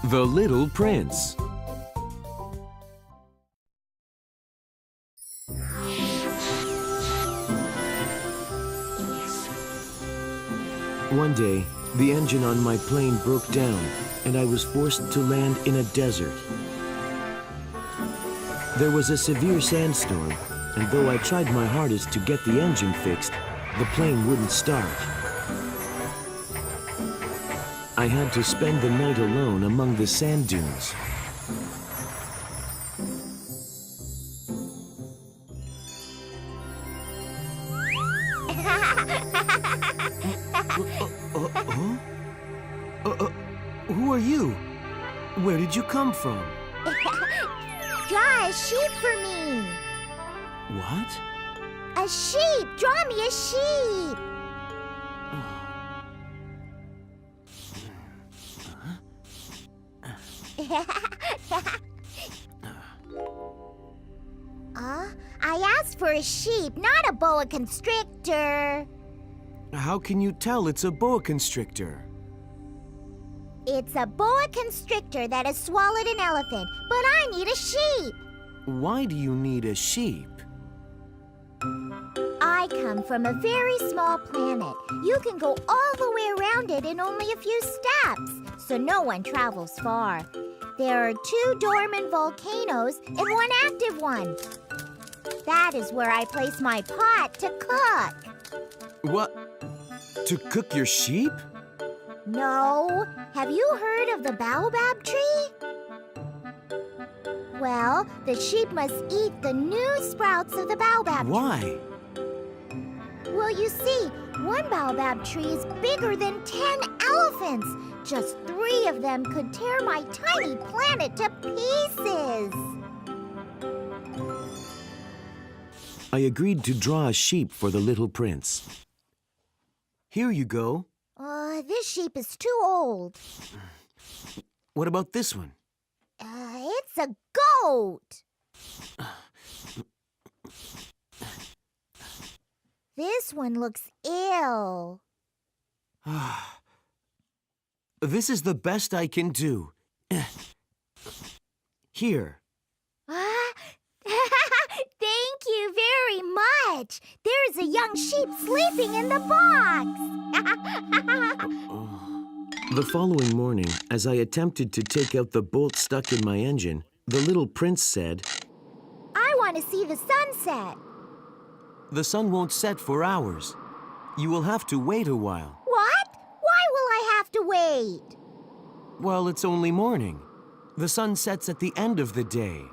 The Little Prince. One day, the engine on my plane broke down, and I was forced to land in a desert. There was a severe sandstorm, and though I tried my hardest to get the engine fixed, the plane wouldn't start. I had to spend the night alone among the sand dunes. Who are you? Where did you come from? Draw a sheep for me. What? A sheep! Draw me a sheep! I asked for a sheep, not a boa constrictor. How can you tell it's a boa constrictor? It's a boa constrictor that has swallowed an elephant, but I need a sheep. Why do you need a sheep? I come from a very small planet. You can go all the way around it in only a few steps, so no one travels far. There are 2 dormant volcanoes and 1 active one. That is where I place my pot to cook. What? To cook your sheep? No. Have you heard of the baobab tree? Well, the sheep must eat the new sprouts of the baobab tree. Why? Well, you see, 1 baobab tree is bigger than 10 elephants. Just 3 of them could tear my tiny planet to pieces. I agreed to draw a sheep for the little prince. Here you go. This sheep is too old. What about this one? It's a goat. This one looks ill. This is the best I can do. Here. Thank you very much. There's a young sheep sleeping in the box. The following morning, as I attempted to take out the bolt stuck in my engine, the little prince said, I want to see the sunset. "The sun won't set for hours. You will have to wait a while." What? Why will I have to wait? Well, it's only morning. The sun sets at the end of the day.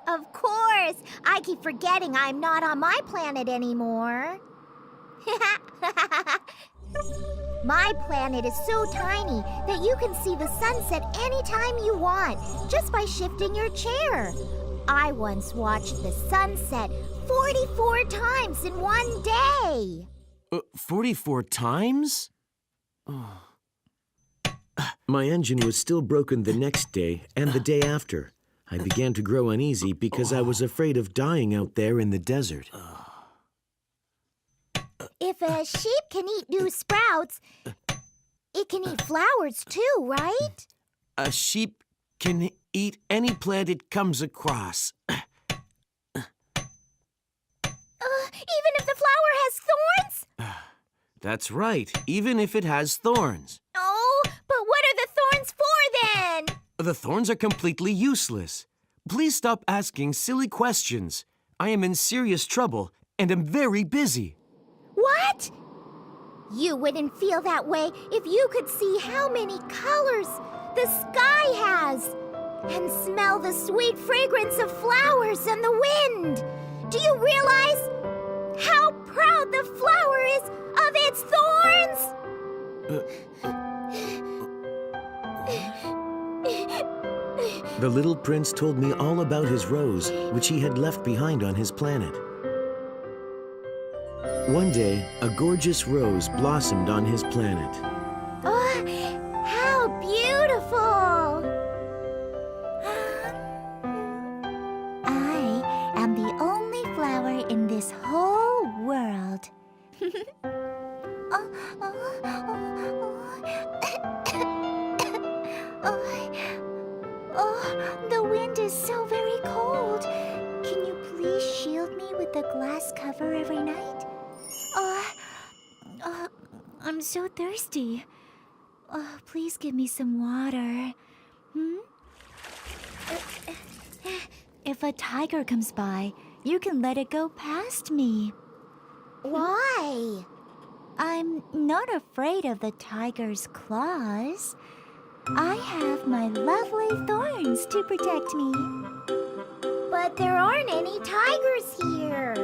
Of course. I keep forgetting I'm not on my planet anymore. My planet is so tiny that you can see the sunset anytime you want, just by shifting your chair. I once watched the sunset 44 times in one day. 44 times? My engine was still broken the next day and the day after. I began to grow uneasy because I was afraid of dying out there in the desert. If a sheep can eat new sprouts, it can eat flowers too, right? A sheep can eat any plant it comes across. Even if the flower has thorns? That's right, even if it has thorns. Oh, but what are the thorns for then? The thorns are completely useless. Please stop asking silly questions. I am in serious trouble and am very busy. What? You wouldn't feel that way if you could see how many colors the sky has and smell the sweet fragrance of flowers and the wind. Do you realize how proud the flower is of its thorns? The little prince told me all about his rose, which he had left behind on his planet. One day, a gorgeous rose blossomed on his planet. Oh, how beautiful! I am the only flower in this whole world. cover every night? I'm so thirsty. Please give me some water. If a tiger comes by, you can let it go past me. Why? I'm not afraid of the tiger's claws. I have my lovely thorns to protect me. But there aren't any tigers here.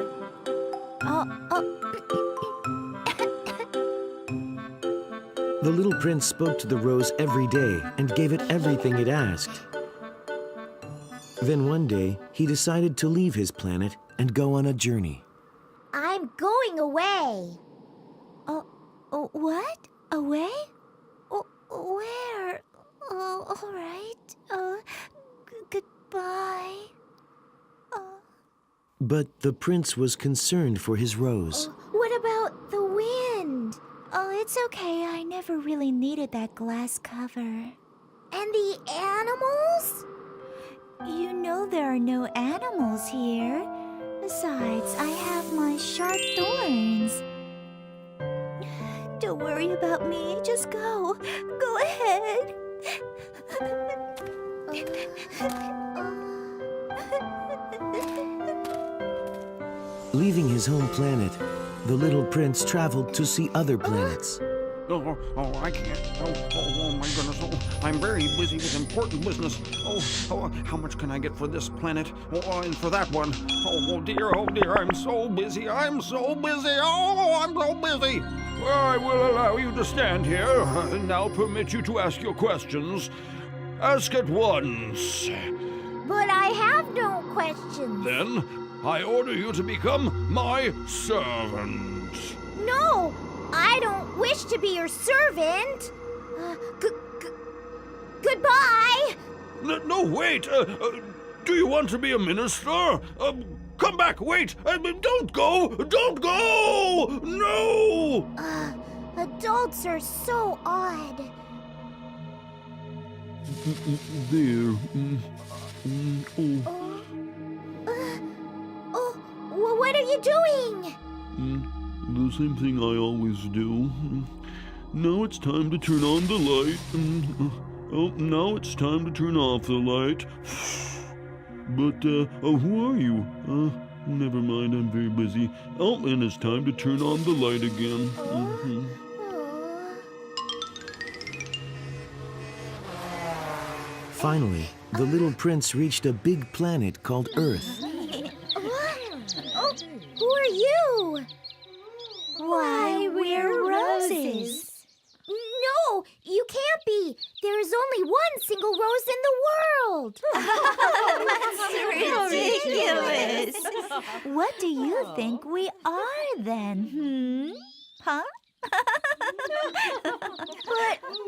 The little prince spoke to the rose every day and gave it everything it asked. Then one day, he decided to leave his planet and go on a journey. I'm going away. What? Away? Where? All right. Goodbye. But the prince was concerned for his rose. What about the wind? It's okay. I never really needed that glass cover. And the animals? You know there are no animals here. Besides, I have my sharp thorns. Don't worry about me. Just go. Go ahead. Leaving his home planet, the little prince traveled to see other planets. I can't. Oh, my goodness. Oh, I'm very busy with important business. How much can I get for this planet? And for that one. Oh, dear, I'm so busy. I'm so busy. I'm so busy. I will allow you to stand here and now permit you to ask your questions. Ask at once. But I have no questions. Then, I order you to become my servant. No, I don't wish to be your servant. Goodbye. No, wait. Do you want to be a minister? Come back, wait. Don't go. Don't go. No. Adults are so odd. There. What are you doing? The same thing I always do. Now it's time to turn on the light. Now it's time to turn off the light. But, who are you? Never mind, I'm very busy. And it's time to turn on the light again. Finally, the little prince reached a big planet called Earth. Who are you? Why, we're roses. No, you can't be. There is only one single rose in the world. That's ridiculous. What do you think we are then? Huh? But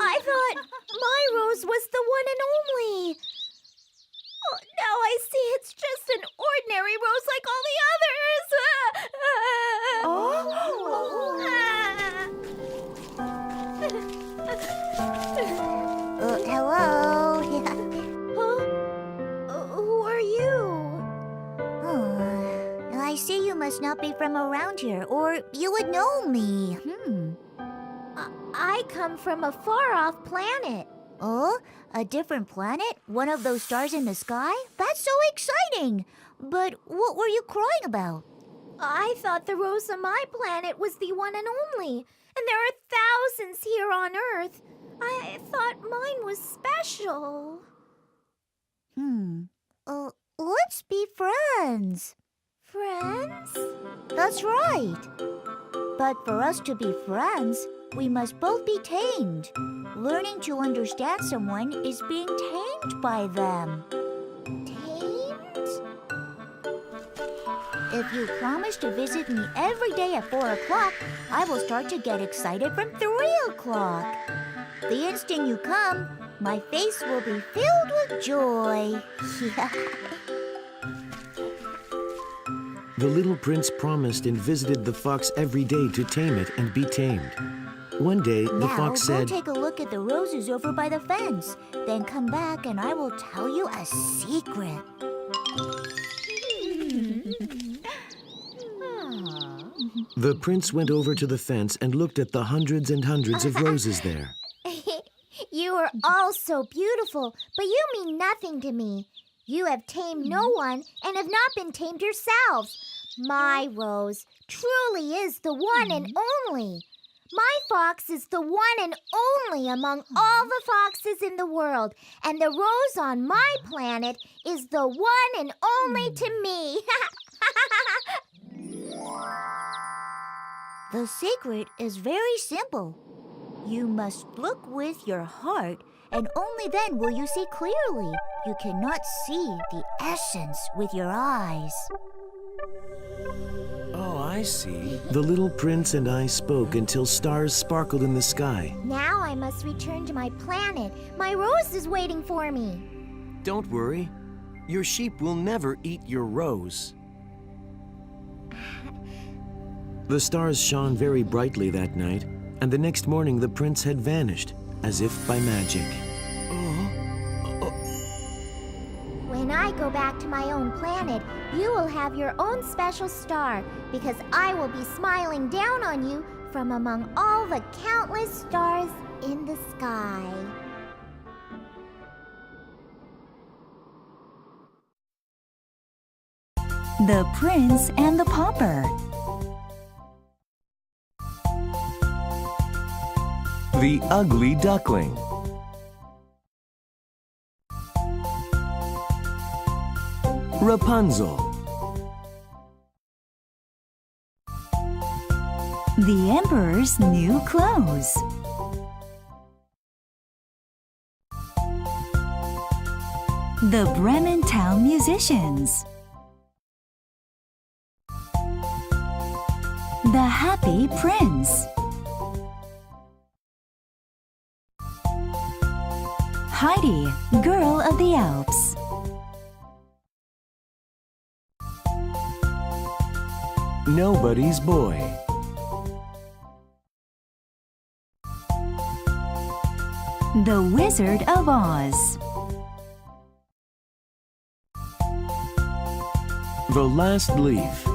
I thought my rose was the one and only. Oh, now I see it's just an ordinary rose like all the others. Hello. Who are you? I see you must not be from around here, or you would know me. I come from a far-off planet. Oh, a different planet? One of those stars in the sky? That's so exciting! But what were you crying about? I thought the rose on my planet was the one and only, and there are thousands here on Earth. I thought mine was special. Let's be friends. Friends? That's right. But for us to be friends, we must both be tamed. Learning to understand someone is being tamed by them. Tamed? If you promise to visit me every day at 4 o'clock, I will start to get excited from 3 o'clock. The instant you come, my face will be filled with joy. The little prince promised and visited the fox every day to tame it and be tamed. One day, the fox said, Go take a look at the roses over by the fence. Then come back and I will tell you a secret. The prince went over to the fence and looked at the hundreds and hundreds of roses there. You are all so beautiful, but you mean nothing to me. You have tamed no one and have not been tamed yourselves. My rose truly is the one and only. My fox is the one and only among all the foxes in the world, and the rose on my planet is the one and only to me. The secret is very simple. You must look with your heart, and only then will you see clearly. You cannot see the essence with your eyes. Oh, I see. The little prince and I spoke until stars sparkled in the sky. Now I must return to my planet. My rose is waiting for me. Don't worry. Your sheep will never eat your rose. The stars shone very brightly that night, and the next morning the prince had vanished, as if by magic. When I go back to my own planet, you will have your own special star, because I will be smiling down on you from among all the countless stars in the sky. The Prince and the Pauper. The Ugly Duckling. Rapunzel. The Emperor's New Clothes. The Bremen Town Musicians. The Happy Prince. Heidi, Girl of the Alps. Nobody's Boy. The Wizard of Oz. The Last Leaf.